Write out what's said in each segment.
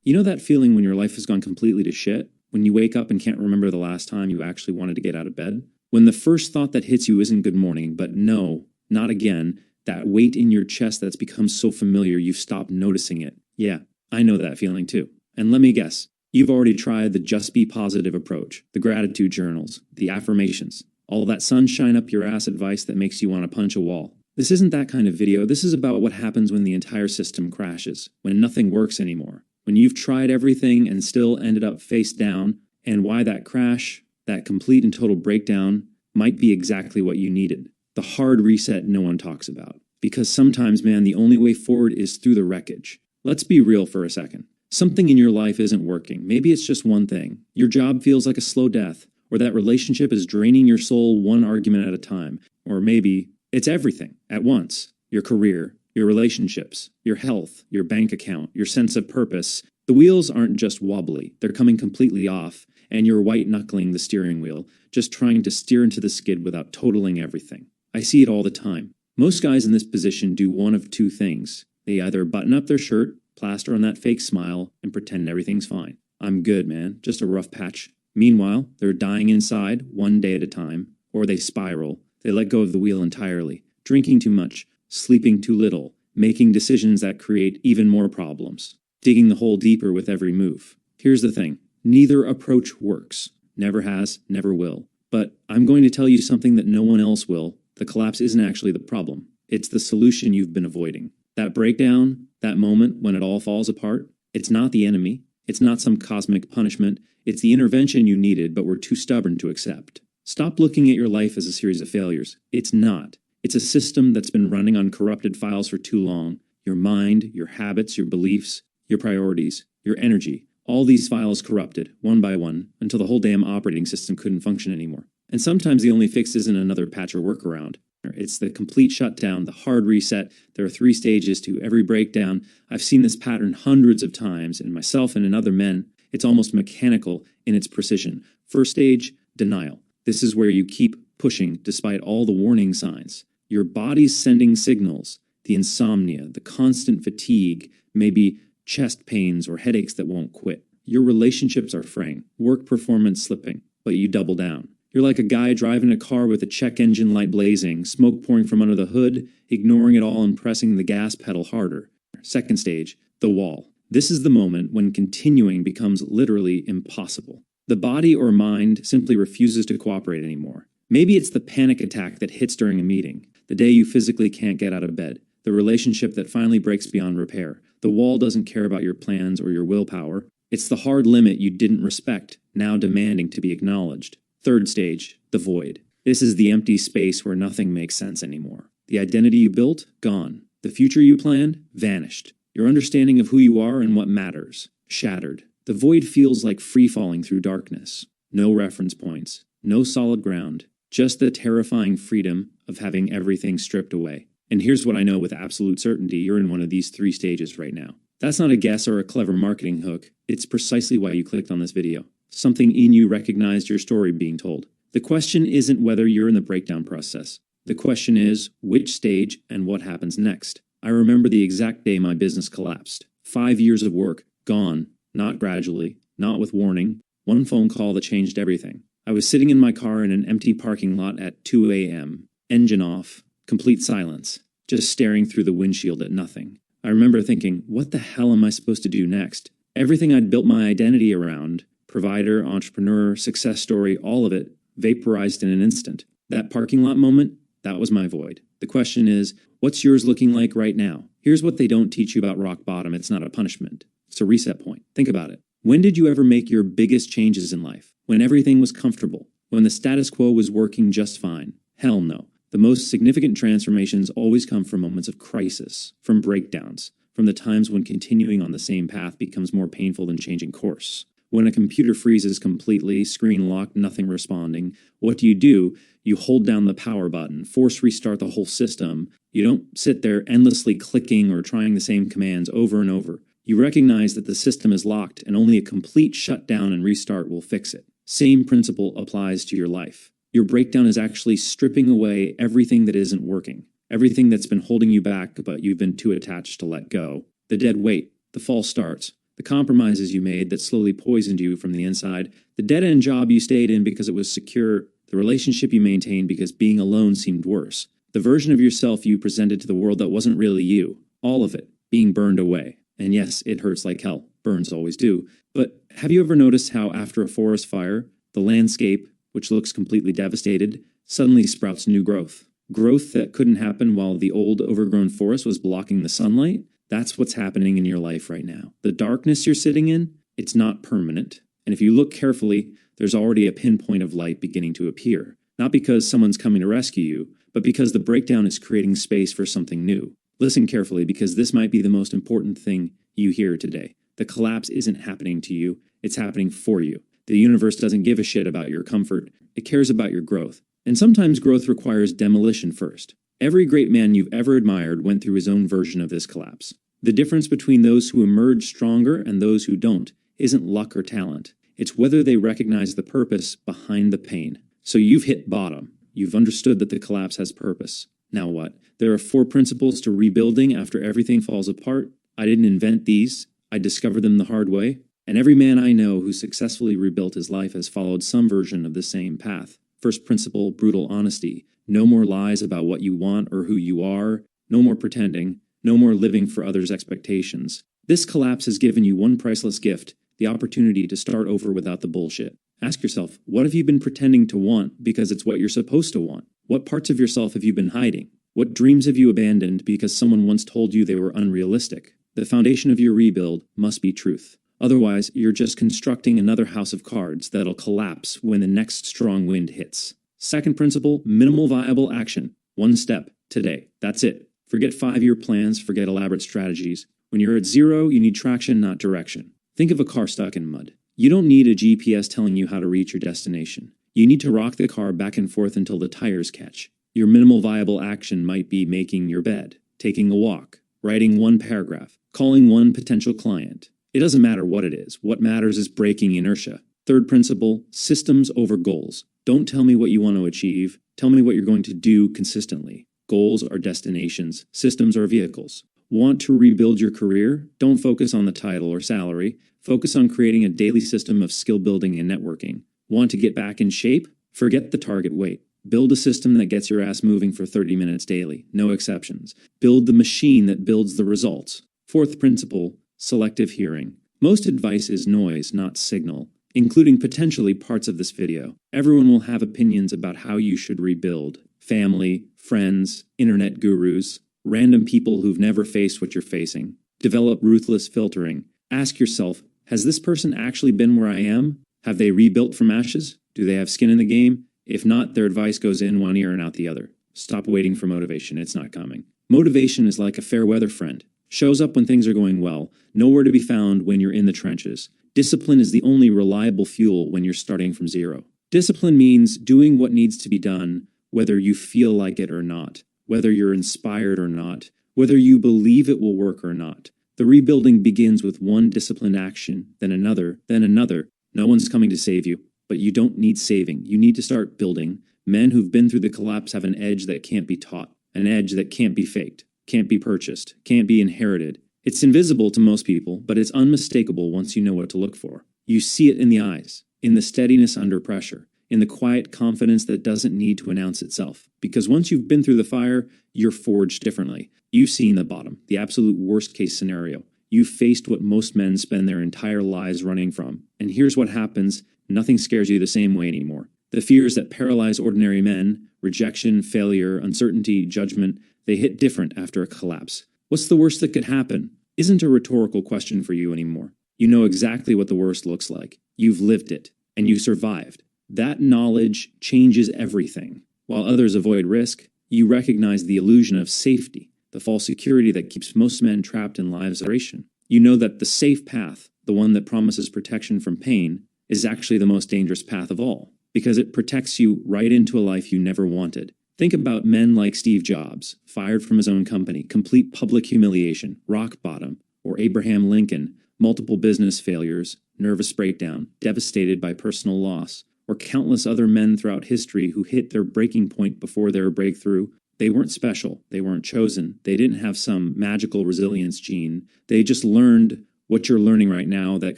You know that feeling when your life has gone completely to shit? When you wake up and can't remember the last time you actually wanted to get out of bed? When the first thought that hits you isn't good morning, but no, not again. That weight in your chest that's become so familiar you've stopped noticing it. Yeah, I know that feeling too. And let me guess, you've already tried the just be positive approach, the gratitude journals, the affirmations, all that sunshine up your ass advice that makes you want to punch a wall. This isn't that kind of video. This is about what happens when the entire system crashes, when nothing works anymore, when you've tried everything and still ended up face down, and why that crash, that complete and total breakdown, might be exactly what you needed. The hard reset no one talks about. Because sometimes, man, the only way forward is through the wreckage. Let's be real for a second. Something in your life isn't working. Maybe it's just one thing. Your job feels like a slow death, or that relationship is draining your soul one argument at a time, or maybe it's everything at once. Your career, your relationships, your health, your bank account, your sense of purpose. The wheels aren't just wobbly, they're coming completely off, and you're white-knuckling the steering wheel, just trying to steer into the skid without totaling everything. I see it all the time. Most guys in this position do one of two things. They either button up their shirt, plaster on that fake smile, and pretend everything's fine. I'm good, man, just a rough patch. Meanwhile, they're dying inside, one day at a time, or they spiral. They let go of the wheel entirely, drinking too much, sleeping too little, making decisions that create even more problems, digging the hole deeper with every move. Here's the thing. Neither approach works. Never has, never will. But I'm going to tell you something that no one else will. The collapse isn't actually the problem. It's the solution you've been avoiding. That breakdown, that moment when it all falls apart, it's not the enemy. It's not some cosmic punishment. It's the intervention you needed but were too stubborn to accept. Stop looking at your life as a series of failures. It's not. It's a system that's been running on corrupted files for too long. Your mind, your habits, your beliefs, your priorities, your energy. All these files corrupted, one by one, until the whole damn operating system couldn't function anymore. And sometimes the only fix isn't another patch or workaround. It's the complete shutdown, the hard reset. There are 3 stages to every breakdown. I've seen this pattern hundreds of times in myself and in other men. It's almost mechanical in its precision. First stage, denial. This is where you keep pushing despite all the warning signs. Your body's sending signals. The insomnia, the constant fatigue, maybe chest pains or headaches that won't quit. Your relationships are fraying, work performance slipping, but you double down. You're like a guy driving a car with a check engine light blazing, smoke pouring from under the hood, ignoring it all and pressing the gas pedal harder. Second stage, the wall. This is the moment when continuing becomes literally impossible. The body or mind simply refuses to cooperate anymore. Maybe it's the panic attack that hits during a meeting, the day you physically can't get out of bed, the relationship that finally breaks beyond repair. The wall doesn't care about your plans or your willpower. It's the hard limit you didn't respect, now demanding to be acknowledged. Third stage, the void. This is the empty space where nothing makes sense anymore. The identity you built, gone. The future you planned, vanished. Your understanding of who you are and what matters, shattered. The void feels like free-falling through darkness. No reference points, no solid ground, just the terrifying freedom of having everything stripped away. And here's what I know with absolute certainty, you're in one of these 3 stages right now. That's not a guess or a clever marketing hook. It's precisely why you clicked on this video. Something in you recognized your story being told. The question isn't whether you're in the breakdown process. The question is, which stage and what happens next? I remember the exact day my business collapsed. 5 years of work, gone. Not gradually, not with warning. One phone call that changed everything. I was sitting in my car in an empty parking lot at 2 a.m. Engine off, complete silence, just staring through the windshield at nothing. I remember thinking, what the hell am I supposed to do next? Everything I'd built my identity around, provider, entrepreneur, success story, all of it, vaporized in an instant. That parking lot moment, that was my void. The question is, what's yours looking like right now? Here's what they don't teach you about rock bottom. It's not a punishment. It's a reset point. Think about it. When did you ever make your biggest changes in life? When everything was comfortable? When the status quo was working just fine? Hell no. The most significant transformations always come from moments of crisis, from breakdowns, from the times when continuing on the same path becomes more painful than changing course. When a computer freezes completely, screen locked, nothing responding, what do? You hold down the power button, force restart the whole system. You don't sit there endlessly clicking or trying the same commands over and over. You recognize that the system is locked and only a complete shutdown and restart will fix it. Same principle applies to your life. Your breakdown is actually stripping away everything that isn't working, everything that's been holding you back but you've been too attached to let go. The dead weight, the false starts, the compromises you made that slowly poisoned you from the inside, the dead-end job you stayed in because it was secure, the relationship you maintained because being alone seemed worse, the version of yourself you presented to the world that wasn't really you, all of it being burned away. And yes, it hurts like hell. Burns always do. But have you ever noticed how after a forest fire, the landscape, which looks completely devastated, suddenly sprouts new growth? Growth that couldn't happen while the old overgrown forest was blocking the sunlight? That's what's happening in your life right now. The darkness you're sitting in, it's not permanent. And if you look carefully, there's already a pinpoint of light beginning to appear. Not because someone's coming to rescue you, but because the breakdown is creating space for something new. Listen carefully, because this might be the most important thing you hear today. The collapse isn't happening to you, it's happening for you. The universe doesn't give a shit about your comfort, it cares about your growth. And sometimes growth requires demolition first. Every great man you've ever admired went through his own version of this collapse. The difference between those who emerge stronger and those who don't isn't luck or talent. It's whether they recognize the purpose behind the pain. So you've hit bottom. You've understood that the collapse has purpose. Now what? There are 4 principles to rebuilding after everything falls apart. I didn't invent these. I discovered them the hard way. And every man I know who successfully rebuilt his life has followed some version of the same path. First principle, brutal honesty. No more lies about what you want or who you are. No more pretending. No more living for others' expectations. This collapse has given you one priceless gift, the opportunity to start over without the bullshit. Ask yourself, what have you been pretending to want because it's what you're supposed to want? What parts of yourself have you been hiding? What dreams have you abandoned because someone once told you they were unrealistic? The foundation of your rebuild must be truth. Otherwise, you're just constructing another house of cards that'll collapse when the next strong wind hits. Second principle, minimal viable action. One step, today. That's it. Forget 5-year plans, forget elaborate strategies. When you're at 0, you need traction, not direction. Think of a car stuck in mud. You don't need a GPS telling you how to reach your destination. You need to rock the car back and forth until the tires catch. Your minimal viable action might be making your bed, taking a walk, writing 1 paragraph, calling 1 potential client. It doesn't matter what it is. What matters is breaking inertia. Third principle, systems over goals. Don't tell me what you want to achieve. Tell me what you're going to do consistently. Goals are destinations. Systems are vehicles. Want to rebuild your career? Don't focus on the title or salary. Focus on creating a daily system of skill building and networking. Want to get back in shape? Forget the target weight. Build a system that gets your ass moving for 30 minutes daily. No exceptions. Build the machine that builds the results. Fourth principle, selective hearing. Most advice is noise, not signal, including potentially parts of this video. Everyone will have opinions about how you should rebuild. Family, friends, internet gurus, random people who've never faced what you're facing. Develop ruthless filtering. Ask yourself, has this person actually been where I am? Have they rebuilt from ashes? Do they have skin in the game? If not, their advice goes in one ear and out the other. Stop waiting for motivation, it's not coming. Motivation is like a fair weather friend. Shows up when things are going well, nowhere to be found when you're in the trenches. Discipline is the only reliable fuel when you're starting from 0. Discipline means doing what needs to be done, whether you feel like it or not, whether you're inspired or not, whether you believe it will work or not. The rebuilding begins with one disciplined action, then another, then another. No one's coming to save you, but you don't need saving. You need to start building. Men who've been through the collapse have an edge that can't be taught, an edge that can't be faked, can't be purchased, can't be inherited. It's invisible to most people, but it's unmistakable once you know what to look for. You see it in the eyes, in the steadiness under pressure, in the quiet confidence that doesn't need to announce itself. Because once you've been through the fire, you're forged differently. You've seen the bottom, the absolute worst-case scenario. You've faced what most men spend their entire lives running from. And here's what happens. Nothing scares you the same way anymore. The fears that paralyze ordinary men, rejection, failure, uncertainty, judgment, they hit different after a collapse. What's the worst that could happen? Isn't a rhetorical question for you anymore. You know exactly what the worst looks like. You've lived it, and you survived. That knowledge changes everything. While others avoid risk, you recognize the illusion of safety, the false security that keeps most men trapped in lives of separation. You know that the safe path, the one that promises protection from pain, is actually the most dangerous path of all, because it protects you right into a life you never wanted. Think about men like Steve Jobs, fired from his own company, complete public humiliation, rock bottom, or Abraham Lincoln, multiple business failures, nervous breakdown, devastated by personal loss, or countless other men throughout history who hit their breaking point before their breakthrough. They weren't special, they weren't chosen, they didn't have some magical resilience gene, they just learned What you're learning right now, that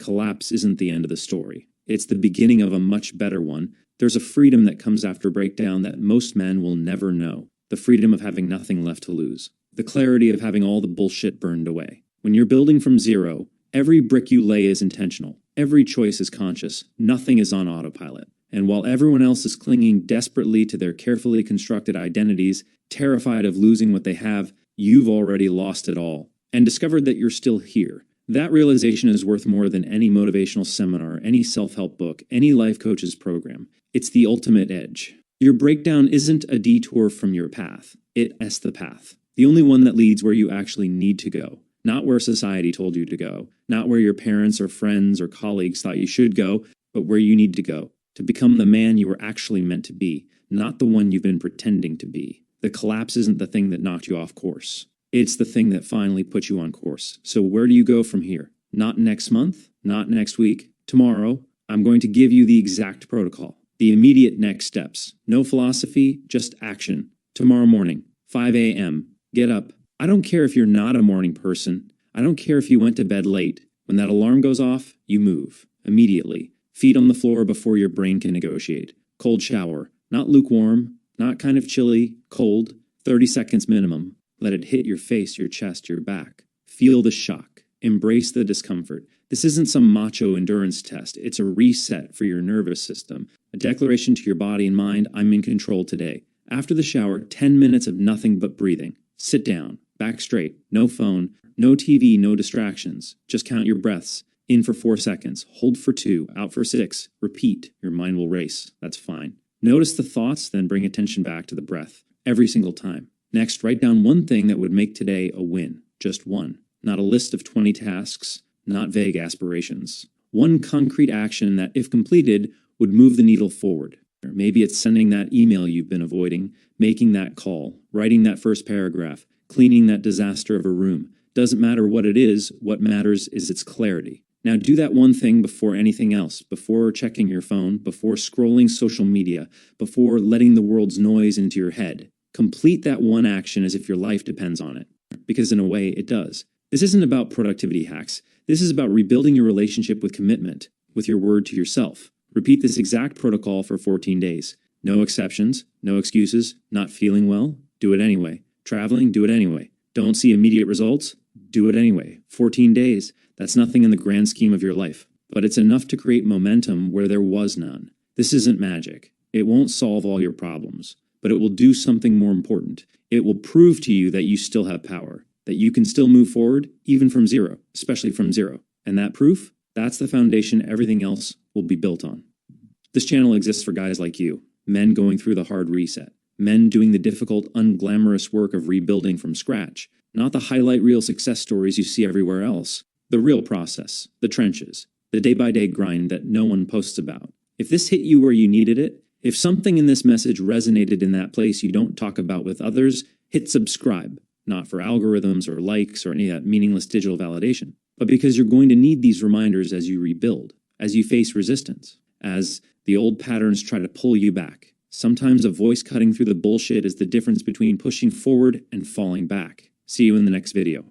collapse isn't the end of the story. It's the beginning of a much better one. There's a freedom that comes after breakdown that most men will never know. The freedom of having nothing left to lose. The clarity of having all the bullshit burned away. When you're building from zero, every brick you lay is intentional. Every choice is conscious. Nothing is on autopilot. And while everyone else is clinging desperately to their carefully constructed identities, terrified of losing what they have, you've already lost it all and discovered that you're still here. That realization is worth more than any motivational seminar, any self-help book, any life coach's program. It's the ultimate edge. Your breakdown isn't a detour from your path. It's the path. The only one that leads where you actually need to go. Not where society told you to go. Not where your parents or friends or colleagues thought you should go, but where you need to go. To become the man you were actually meant to be, not the one you've been pretending to be. The collapse isn't the thing that knocked you off course. It's the thing that finally put you on course. So where do you go from here? Not next month, not next week, tomorrow. I'm going to give you the exact protocol. The immediate next steps. No philosophy, just action. Tomorrow morning, 5 a.m. Get up. I don't care if you're not a morning person. I don't care if you went to bed late. When that alarm goes off, you move. Immediately. Feet on the floor before your brain can negotiate. Cold shower. Not lukewarm, not kind of chilly, cold. 30 seconds minimum. Let it hit your face, your chest, your back. Feel the shock. Embrace the discomfort. This isn't some macho endurance test. It's a reset for your nervous system. A declaration to your body and mind, I'm in control today. After the shower, 10 minutes of nothing but breathing. Sit down, back straight, no phone, no TV, no distractions. Just count your breaths. In for 4 seconds, hold for 2, out for 6. Repeat. Your mind will race. That's fine. Notice the thoughts, then bring attention back to the breath. Every single time. Next, write down one thing that would make today a win. Just one. Not a list of 20 tasks, not vague aspirations. One concrete action that, if completed, would move the needle forward. Or maybe it's sending that email you've been avoiding, making that call, writing that first paragraph, cleaning that disaster of a room. Doesn't matter what it is, what matters is its clarity. Now do that one thing before anything else, before checking your phone, before scrolling social media, before letting the world's noise into your head. Complete that one action as if your life depends on it, because in a way it does. This isn't about productivity hacks. This is about rebuilding your relationship with commitment, with your word to yourself. Repeat this exact protocol for 14 days. No exceptions, no excuses. Not feeling well? Do it anyway. Traveling? Do it anyway. Don't see immediate results? Do it anyway. 14 days. That's nothing in the grand scheme of your life, but it's enough to create momentum where there was none. This isn't magic. It won't solve all your problems, but it will do something more important. It will prove to you that you still have power, that you can still move forward, even from zero, especially from zero. And that proof, that's the foundation everything else will be built on. This channel exists for guys like you, men going through the hard reset, men doing the difficult, unglamorous work of rebuilding from scratch, not the highlight reel success stories you see everywhere else. The real process, the trenches, the day-by-day grind that no one posts about. If this hit you where you needed it, if something in this message resonated in that place you don't talk about with others, hit subscribe, not for algorithms or likes or any of that meaningless digital validation, but because you're going to need these reminders as you rebuild, as you face resistance, as the old patterns try to pull you back. Sometimes a voice cutting through the bullshit is the difference between pushing forward and falling back. See you in the next video.